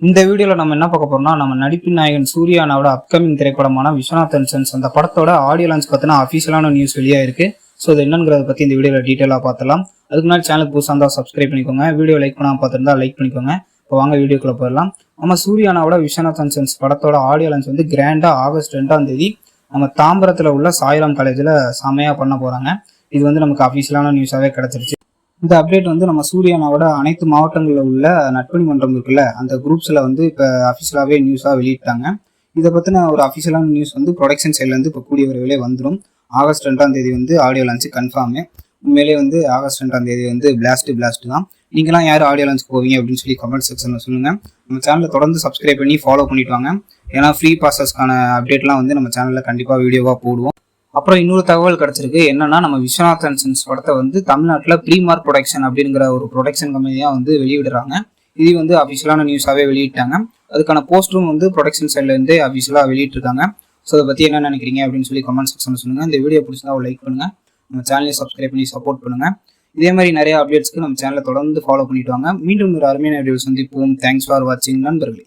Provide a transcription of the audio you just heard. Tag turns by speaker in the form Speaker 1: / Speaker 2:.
Speaker 1: இந்த வீடியோல நம்ம என்ன பார்க்க போறோம்னா, நம்ம நடிப்பின் நாயகன் சூர்யானாவோட அப்கமிங் திரைப்படமான விஸ்வநாத் அண்ட் சன்ஸ் அந்த படத்தோட ஆடியோ லான்ச் பத்தின அஃபிஷியலான நியூஸ் வெளியா இருக்கு. ஸோ அது என்னங்கிறத பத்தி இந்த வீடியோல டீட்டெயிலா பார்த்தலாம். அதுக்கு முன்னாடி சேனலுக்கு புதுசாக இருந்தால் சப்ஸ்கிரைப் பண்ணிக்கோங்க. வீடியோ லைக் பண்ணாம பார்த்துருந்தா லைக் பண்ணிக்கோங்க. இப்போ வாங்க வீடியோக்குள்ள போயிடலாம். நம்ம சூர்யானாவோட விஸ்வநாத் அண்ட் சன்ஸ் படத்தோட ஆடியோ லான்ச் வந்து கிராண்டா ஆகஸ்ட் 2 நம்ம தாம்பரத்தில் உள்ள சாய்ராம் காலேஜில் செமையா பண்ண போறாங்க. இது வந்து நமக்கு அஃபிஷியலான நியூஸாவே கிடைச்சிருச்சு. இந்த அப்டேட் வந்து நம்ம சூர்யானாவோட அனைத்து மாவட்டங்களில் உள்ள நட்பணி மன்றம் இருக்குல்ல, அந்த குரூப்ஸில் வந்து இப்போ அஃபிஷியலாகவே நியூஸாக வெளியிட்டாங்க. இதை பற்றின ஒரு அஃபிஷியலான நியூஸ் வந்து ப்ரொடக்ஷன் சைட்லேருந்து இப்போ கூடிய விரைவிலே வந்துடும். ஆகஸ்ட் 2 வந்து ஆடியோ லான்ச்சு கன்ஃபார்மு. உண்மையிலே வந்து ஆகஸ்ட் 2 வந்து பிளாஸ்ட் தான். நீங்களாம் யார் ஆடியோ லான்ச்சுக்கு போவீங்க அப்படின்னு சொல்லி கமெண்ட் செக்ஷனில் சொல்லுங்கள். நம்ம சேனலில் தொடர்ந்து சப்ஸ்கிரைப் பண்ணி ஃபாலோ பண்ணிட்டு வாங்க. ஏன்னா ஃப்ரீ பாசஸ்க்கான அப்டேட்லாம் வந்து நம்ம சேனலில் கண்டிப்பாக வீடியோவாக போடுவோம். அப்புறம் இன்னொரு தகவல் கிடைச்சிருக்கு. என்னன்னா, நம்ம விஸ்வநாத் அண்ட் சன்ஸ் படத்தை வந்து தமிழ்நாட்டில் ப்ரீமார்க் ப்ரொடக்ஷன் அப்படிங்கிற ஒரு ப்ரொடக்ஷன் கம்பெனியாக வந்து வெளியிடுறாங்க. இது வந்து அஃபிஷியலான நியூஸாகவே வெளியிட்டாங்க. அதுக்கான போஸ்டரும் வந்து ப்ரொடக்ஷன் சைட்லேருந்தே அஃபிஷியலாக வெளியிட்டிருக்காங்க. ஸோ அதை பற்றி என்ன நினைக்கிறீங்க அப்படின்னு சொல்லி கமெண்ட் செக்ஷனில் சொல்லுங்கள். இந்த வீடியோ பிடிச்சிருந்தா ஒரு லைக் பண்ணுங்கள். நம்ம சேனலை சப்ஸ்கிரைப் பண்ணி சப்போர்ட் பண்ணுங்கள். இதே மாதிரி நிறைய அப்டேட்ஸ்க்கு நம்ம சேனலை தொடர்ந்து ஃபாலோ பண்ணிட்டு வாங்க. மீண்டும் ஒரு அருமையான வீடியோஸ் சந்திப்போம். தேங்க்ஸ் ஃபார் வாட்சிங் நண்பர்களே.